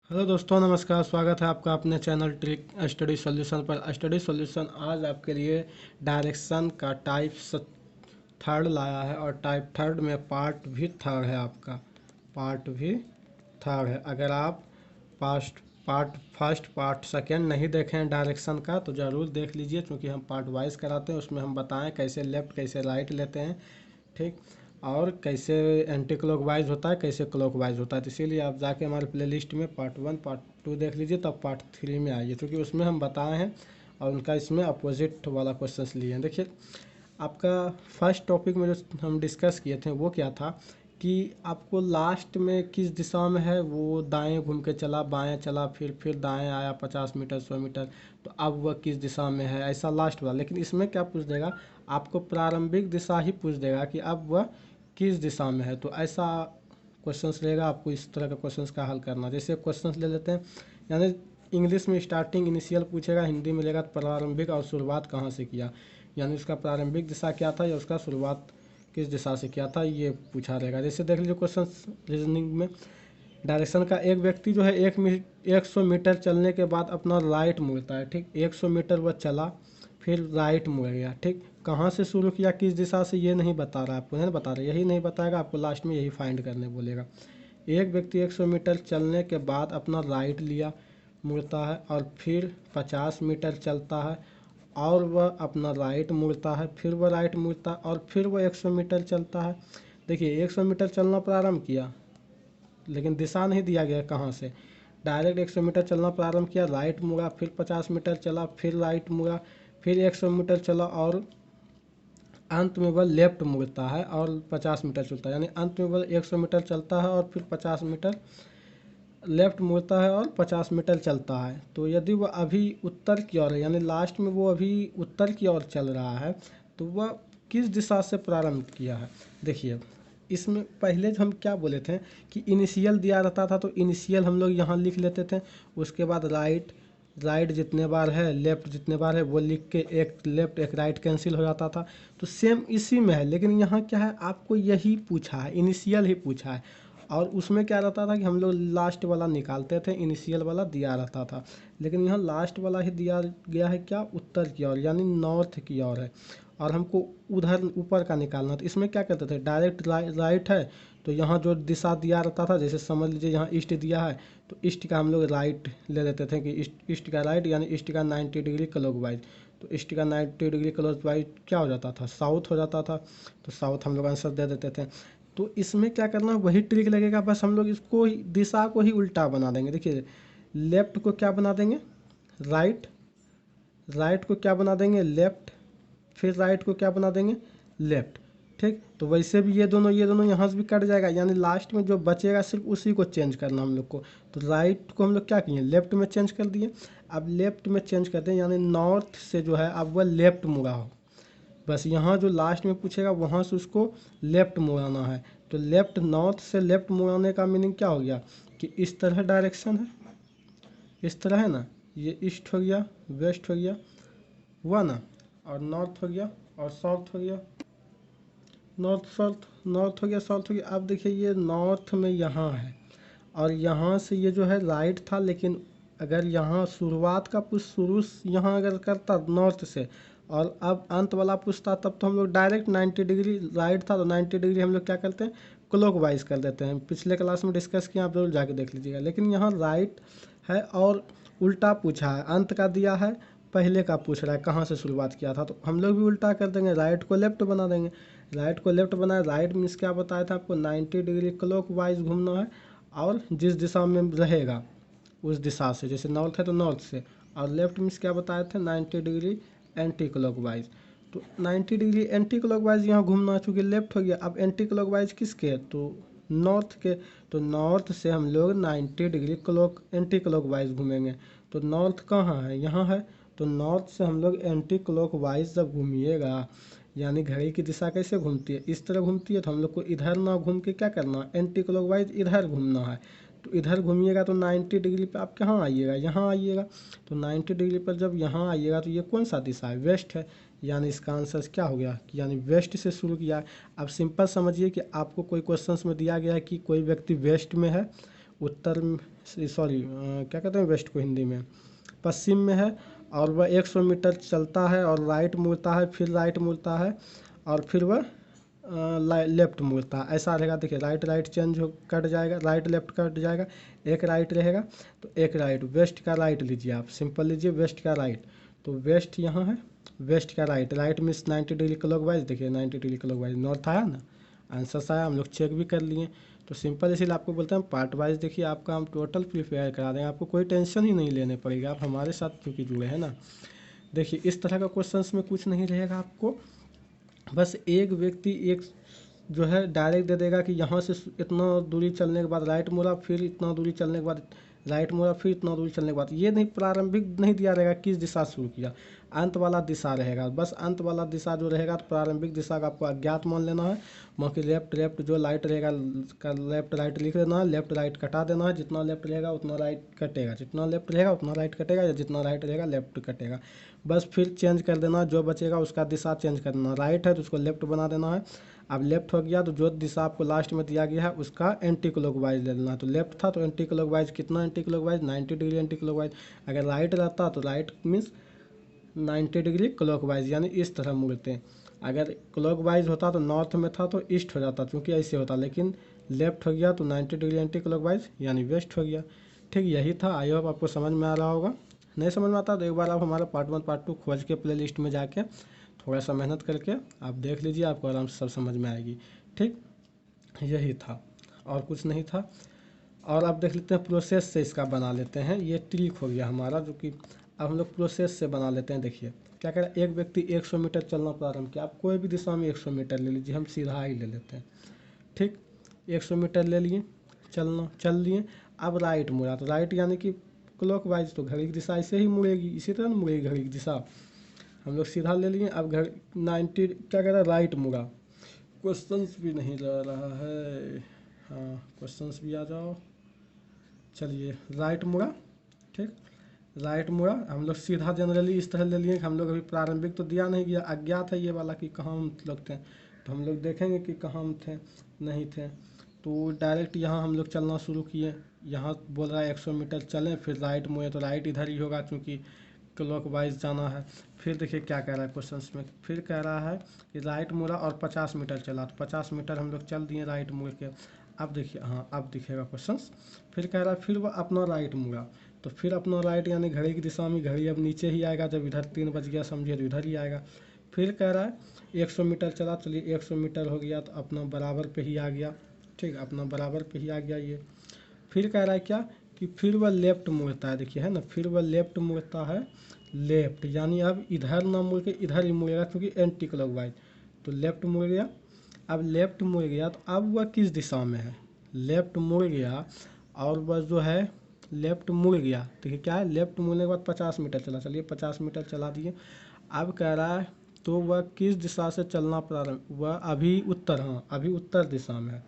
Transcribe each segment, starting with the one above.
Hello दोस्तों, नमस्कार। स्वागत है आपका अपने चैनल ट्रिक स्टडी सॉल्यूशन पर। स्टडी सॉल्यूशन आज आपके लिए डायरेक्शन का टाइप थर्ड लाया है और टाइप थर्ड में पार्ट भी थर्ड है। आपका पार्ट भी थर्ड है। अगर आप पार्ट फर्स्ट पार्ट सेकेंड नहीं देखें डायरेक्शन का तो ज़रूर देख लीजिए, क्योंकि हम पार्ट वाइज कराते हैं। उसमें हम बताएं कैसे लेफ़्ट कैसे राइट लेते हैं, ठीक, और कैसे एंटी क्लॉकवाइज होता है, कैसे क्लॉकवाइज होता है। तो इसीलिए आप जाके हमारे प्ले लिस्ट में पार्ट 1 पार्ट 2 देख लीजिए, तब पार्ट 3 में आइए, क्योंकि उसमें हम बताए हैं और उनका इसमें अपोजिट वाला क्वेश्चन लिए हैं। देखिए, आपका फर्स्ट टॉपिक में जो हम डिस्कस किए थे वो क्या था कि आपको लास्ट में किस दिशा में है, वो दाएं घूम के चला, बाएं चला, फिर दाएं आया 50 मीटर 100 मीटर, तो अब वह किस दिशा में है, ऐसा लास्ट वाला। लेकिन इसमें क्या पूछ देगा, आपको प्रारंभिक दिशा ही पूछ देगा कि अब वह किस दिशा में है। तो ऐसा क्वेश्चंस रहेगा, आपको इस तरह का क्वेश्चंस का हल करना। जैसे क्वेश्चंस ले लेते हैं, यानी इंग्लिश में स्टार्टिंग इनिशियल पूछेगा, हिंदी में लेगा प्रारंभिक और शुरुआत कहाँ से किया, यानी उसका प्रारंभिक दिशा क्या था या उसका शुरुआत किस दिशा से किया था, ये पूछा रहेगा। जैसे देख लीजिए क्वेश्चन रीजनिंग में, डायरेक्शन का एक व्यक्ति जो है 100 मीटर चलने के बाद अपना राइट मुड़ता है, ठीक। 100 मीटर वह चला, फिर राइट मुड़ गया, ठीक। कहाँ से शुरू किया, किस दिशा से, ये नहीं बता रहा आपको, नहीं बता रहा, यही नहीं बताएगा आपको, लास्ट में यही फाइंड करने बोलेगा। एक व्यक्ति 100 मीटर चलने के बाद अपना राइट लिया, मुड़ता है, और फिर 50 मीटर चलता है और वह अपना राइट मुड़ता है, फिर वह राइट मुड़ता है और फिर वह 100 मीटर चलता है। देखिए, 100 मीटर चलना प्रारंभ किया, लेकिन दिशा नहीं दिया गया कहाँ से। डायरेक्ट 100 मीटर चलना प्रारंभ किया, राइट मुड़ा, फिर 50 मीटर चला, फिर राइट मुड़ा, फिर 100 मीटर चला और अंत में वह लेफ्ट मुड़ता है और 50 मीटर चलता है। यानी अंत में वह 100 मीटर चलता है और फिर 50 मीटर लेफ्ट मुड़ता है और 50 मीटर चलता है। तो यदि वह अभी उत्तर की ओर है, यानी लास्ट में वो अभी उत्तर की ओर चल रहा है, तो वह किस दिशा से प्रारंभ किया है। देखिए, इसमें पहले हम क्या बोले थे कि इनिशियल दिया रहता था, तो इनिशियल हम लोग यहाँ लिख लेते थे। उसके बाद राइट, राइट जितने बार है, लेफ्ट जितने बार है, वो लिख के एक लेफ्ट एक राइट कैंसिल हो जाता था। तो सेम इसी में है, लेकिन यहाँ क्या है, आपको यही पूछा है, इनिशियल ही पूछा है। और उसमें क्या रहता था कि हम लोग लास्ट वाला निकालते थे, इनिशियल वाला दिया रहता था। लेकिन यहाँ लास्ट वाला ही दिया गया है, क्या, उत्तर की ओर, यानी नॉर्थ की ओर है, और हमको उधर ऊपर का निकालना। तो इसमें क्या करते थे, डायरेक्ट राइट है तो यहाँ जो दिशा दिया रहता था, जैसे समझ लीजिए यहाँ ईस्ट दिया है, तो ईस्ट का हम लोग राइट ले लेते थे कि ईस्ट का राइट, यानी ईस्ट का 90 डिग्री क्लॉकवाइज। तो ईस्ट का 90 डिग्री क्लॉकवाइज क्या हो जाता था, साउथ हो जाता था। तो साउथ हम लोग आंसर दे देते थे। तो इसमें क्या करना, वही ट्रिक लगेगा, बस हम लोग इसको दिशा को ही उल्टा बना देंगे। देखिए, लेफ्ट को क्या बना देंगे, राइट, राइट को क्या बना देंगे, लेफ्ट, फिर राइट को क्या बना देंगे, लेफ्ट, ठीक। तो वैसे भी ये दोनों यहाँ से भी कट जाएगा, यानी लास्ट में जो बचेगा सिर्फ उसी को चेंज करना हम लोग को। तो राइट को हम लोग क्या किए, लेफ्ट में चेंज कर दिए। अब लेफ्ट में चेंज करते हैं, यानी नॉर्थ से जो है अब वह लेफ्ट मुड़ा हो, बस यहाँ जो लास्ट में पूछेगा वहाँ से उसको लेफ्ट मुड़ाना है। तो लेफ्ट, नॉर्थ से लेफ्ट मुड़ाने का मीनिंग क्या हो गया कि इस तरह डायरेक्शन है, इस तरह है ना, ये ईस्ट हो गया, वेस्ट हो गया, हुआ ना, और नॉर्थ हो गया और साउथ हो गया, नॉर्थ साउथ, नॉर्थ हो गया, साउथ हो गया। अब देखिए, ये नॉर्थ में यहाँ है और यहाँ से ये जो है राइट था, लेकिन अगर यहाँ शुरुआत का पुश शुरू यहाँ अगर करता नॉर्थ से और अब अंत वाला पूछता, तब तो हम लोग डायरेक्ट 90 डिग्री राइट था, तो 90 डिग्री हम लोग क्या करते हैं, क्लॉक वाइज कर देते हैं। पिछले क्लास में डिस्कस किया, आप जरूर जाके देख लीजिएगा। लेकिन यहाँ राइट है और उल्टा पूछा है, अंत का दिया है, पहले का पूछ रहा है कहाँ से शुरुआत किया था, तो हम लोग भी उल्टा कर देंगे, राइट को लेफ्ट बना देंगे। राइट को लेफ्ट बनाए, राइट मीन्स क्या बताया था आपको, 90 डिग्री क्लॉक वाइज घूमना है, और जिस दिशा में रहेगा उस दिशा से, जैसे नॉर्थ है तो नॉर्थ से, और लेफ्ट मीन्स क्या बताए थे, 90 डिग्री एंटी क्लॉकवाइज। तो 90 डिग्री एंटी क्लॉकवाइज यहाँ घूमना, चूँकि लेफ्ट हो गया। अब एंटी क्लॉकवाइज किसके, तो नॉर्थ के। तो नॉर्थ से हम लोग 90 डिग्री एंटी क्लॉकवाइज घूमेंगे। तो नॉर्थ कहाँ है, यहाँ है। तो नॉर्थ से हम लोग एंटी क्लॉकवाइज जब घूमिएगा, यानी घड़ी की दिशा कैसे घूमती है, इस तरह घूमती है, तो हम लोग को इधर ना घूम के क्या करना है, एंटी क्लॉकवाइज इधर घूमना है। तो इधर घूमिएगा तो 90 डिग्री पे आप कहाँ आइएगा, यहाँ आइएगा। तो 90 डिग्री पर जब यहाँ आइएगा तो ये कौन सा दिशा है, वेस्ट है, यानी इसका आंसर क्या हो गया कि यानी वेस्ट से शुरू किया है। अब सिंपल समझिए कि आपको कोई क्वेश्चंस में दिया गया है कि कोई व्यक्ति वेस्ट में है, उत्तर सॉरी क्या कहते हैं वेस्ट को हिंदी में, पश्चिम में है, और वह 100 मीटर चलता है और राइट मुड़ता है, फिर राइट मुड़ता है, और फिर वह लेफ्ट मुड़ता है। ऐसा रहेगा, देखिए राइट राइट चेंज हो कट जाएगा, राइट लेफ्ट कट जाएगा, एक राइट रहेगा तो एक राइट, वेस्ट का राइट लीजिए आप, सिंपल लीजिए वेस्ट का राइट। तो वेस्ट यहाँ है, वेस्ट का right, right means 90 degree clockwise, देखिए 90 डिग्री क्लॉकवाइज नॉर्थ आया ना, आंसर आया, हम लोग चेक भी कर लिए। तो सिंपल इसीलिए आपको बोलते हैं पार्ट वाइज देखिए, आपका हम टोटल प्रिपेयर करा देंगे, आपको कोई टेंशन ही नहीं लेने पड़ेगा, आप हमारे साथ क्योंकि जुड़े हैं ना। देखिए इस तरह का क्वेश्चंस में कुछ नहीं रहेगा आपको, बस एक व्यक्ति एक जो है डायरेक्ट दे देगा कि यहाँ से इतना दूरी चलने के बाद राइट मुड़ा, फिर इतना दूरी चलने के बाद राइट मुड़ा, फिर इतना दूरी चलने के बाद, ये नहीं प्रारंभिक नहीं दिया रहेगा किस दिशा से शुरू किया, अंत वाला दिशा रहेगा, बस अंत वाला दिशा जो रहेगा तो प्रारंभिक दिशा का आपको अज्ञात मान लेना है, बाकी लेफ्ट लेफ्ट जो लाइट रहेगा का लेफ्ट राइट लिख देना है, लेफ्ट राइट कटा देना है, जितना लेफ्ट रहेगा उतना राइट कटेगा, जितना लेफ्ट रहेगा उतना राइट कटेगा, या जितना राइट रहेगा लेफ्ट कटेगा, बस फिर चेंज कर देना, जो बचेगा उसका दिशा चेंज कर देना, राइट है तो उसको लेफ्ट बना देना है, अब लेफ्ट हो गया तो जो दिशा आपको लास्ट में दिया गया है उसका एंटी क्लॉकवाइज ले लेना है, तो लेफ्ट था तो एंटी क्लॉकवाइज, कितना anti clockwise 90 degree anti clockwise, अगर राइट रहता तो राइट मीन्स 90 डिग्री क्लॉकवाइज, यानी इस तरह मुड़ते हैं, अगर क्लॉकवाइज होता तो नॉर्थ में था तो ईस्ट हो जाता, क्योंकि ऐसे होता, लेकिन लेफ्ट हो गया तो 90 डिग्री एंटी क्लॉकवाइज यानी वेस्ट हो गया। ठीक यही था, आई होप आपको समझ में आ रहा होगा, नहीं समझ में आता तो एक बार आप हमारा पार्ट 1 पार्ट 2 खोज के प्ले लिस्ट में जाके थोड़ा सा मेहनत करके आप देख लीजिए, आपको आराम से सब समझ में आएगी। ठीक यही था और कुछ नहीं था। और अब देख लेते हैं प्रोसेस से इसका बना लेते हैं, ये ट्रिक हो गया हमारा, जो कि अब हम लोग प्रोसेस से बना लेते हैं। देखिए क्या करें, एक व्यक्ति 100 मीटर चलना प्रारंभ किया, आप कोई भी दिशा में 100 मीटर ले लीजिए, हम सीधा ही ले लेते हैं। ठीक 100 मीटर ले लिए, चल लिए, अब राइट मुड़ा, तो राइट यानी कि क्लॉकवाइज, तो घड़ी की दिशा ऐसे ही मुड़ेगी, इसी तरह मुड़ेगी घड़ी की दिशा, हम लोग सीधा ले लिए। अब घर 90 क्या कह रहा है, राइट मुड़ा, क्वेश्चंस भी नहीं रह रहा है, हाँ क्वेश्चंस भी आ जाओ, चलिए राइट मुड़ा। ठीक राइट मुड़ा, हम लोग सीधा जनरली इस तरह ले लिए, हम लोग अभी प्रारंभिक तो दिया नहीं गया, अज्ञात है ये वाला कि कहाँ हम लोग थे, तो हम लोग देखेंगे कि कहाँ हम थे, नहीं थे, तो डायरेक्ट यहाँ हम लोग चलना शुरू किए, यहाँ बोल रहा है 100 मीटर चलें, फिर राइट मुड़े, तो राइट इधर ही होगा क्योंकि क्लॉकवाइज जाना है। फिर देखिए क्या कह रहा है क्वेश्चंस में, फिर कह रहा है कि राइट मुड़ा और 50 मीटर चला, तो 50 मीटर हम लोग चल दिए राइट मुड़ के। अब देखिए, हाँ अब दिखेगा क्वेश्चंस, फिर कह रहा है फिर वह अपना राइट मुड़ा, तो फिर अपना राइट यानी घड़ी की दिशा में, घड़ी अब नीचे ही आएगा, जब इधर 3 बज गया समझिए तो इधर ही आएगा। फिर कह रहा है 100 मीटर चला, चलिए 100 मीटर हो गया तो अपना बराबर पे ही आ गया। ठीक अपना बराबर पे ही आ गया ये। फिर कह रहा है क्या कि फिर वह लेफ्ट मुड़ता है, देखिए है ना, फिर वह लेफ्ट मुड़ता है, लेफ्ट यानी अब इधर ना मुड़ के इधर ही मुड़ेगा क्योंकि एंटी क्लॉकवाइज, तो लेफ्ट मुड़ गया। अब लेफ्ट मुड़ गया तो अब वह किस दिशा में है, लेफ्ट मुड़ गया, और वह जो है लेफ्ट मुड़ गया, देखिए क्या है, लेफ्ट मुड़ने के बाद 50 मीटर चला, चलिए 50 मीटर चला दिए। अब कह रहा है तो वह किस दिशा से चलना प्रारंभ, वह अभी उत्तर, हाँ अभी उत्तर दिशा में है,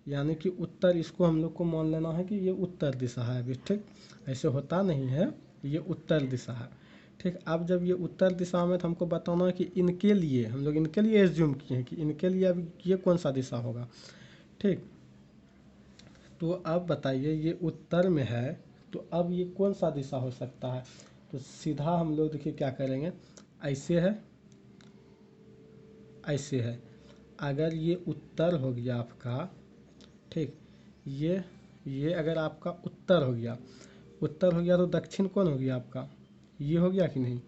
यानी कि उत्तर, इसको हम लोग को मान लेना है कि ये उत्तर दिशा है अभी। ठीक ऐसे होता नहीं है, ये उत्तर दिशा है। ठीक अब जब ये उत्तर दिशा में, तो हमको बताना है कि इनके लिए, हम लोग इनके लिए एज्यूम किए हैं कि इनके लिए अभी ये कौन सा दिशा होगा। ठीक तो अब बताइए ये उत्तर में है, तो अब ये कौन सा दिशा हो सकता है, तो सीधा हम लोग देखिए क्या करेंगे, ऐसे है, ऐसे है, अगर ये उत्तर हो गया आपका, ठीक ये अगर आपका उत्तर हो गया, उत्तर हो गया तो दक्षिण कौन हो गया आपका, ये हो गया कि नहीं,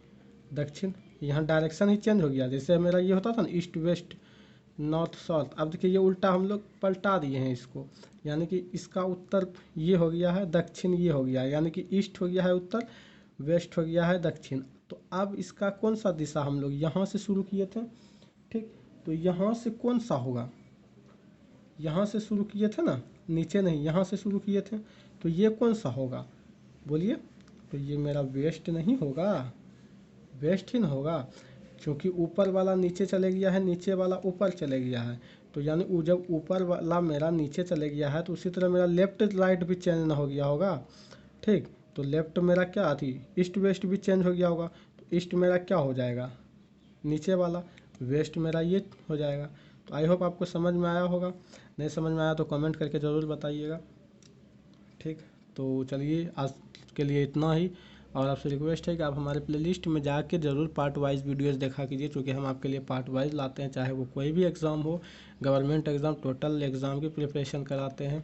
दक्षिण, यहाँ डायरेक्शन ही चेंज हो गया, जैसे मेरा ये होता था ना ईस्ट वेस्ट नॉर्थ साउथ, अब देखिए ये उल्टा हम लोग पलटा दिए हैं इसको, यानी कि इसका उत्तर ये हो गया है, दक्षिण ये हो गया है, यानी कि ईस्ट हो गया है उत्तर, वेस्ट हो गया है दक्षिण। तो अब इसका कौन सा दिशा हम लोग यहाँ से शुरू किए थे। ठीक तो यहाँ से कौन सा होगा, यहाँ से शुरू किए थे ना, नीचे नहीं यहाँ से शुरू किए थे, तो ये कौन सा होगा बोलिए, तो ये मेरा वेस्ट नहीं होगा, वेस्ट ही ना होगा, क्योंकि ऊपर वाला नीचे चले गया है, नीचे वाला ऊपर चले गया है, तो यानी जब ऊपर वाला मेरा नीचे चले गया है तो उसी तरह मेरा लेफ्ट राइट भी चेंज ना हो गया होगा। ठीक तो लेफ्ट मेरा क्या थी, ईस्ट वेस्ट भी चेंज हो गया होगा, तो ईस्ट मेरा क्या हो जाएगा, नीचे वाला, वेस्ट मेरा ये हो जाएगा। तो आई होप आपको समझ में आया होगा, नहीं समझ में आया तो कमेंट करके ज़रूर बताइएगा। ठीक तो चलिए आज के लिए इतना ही, और आपसे रिक्वेस्ट है कि आप हमारे प्लेलिस्ट में जाके ज़रूर पार्ट वाइज वीडियोस देखा कीजिए, क्योंकि हम आपके लिए पार्ट वाइज लाते हैं, चाहे वो कोई भी एग्ज़ाम हो, गवर्नमेंट एग्ज़ाम, टोटल एग्ज़ाम की प्रिपरेशन कराते हैं।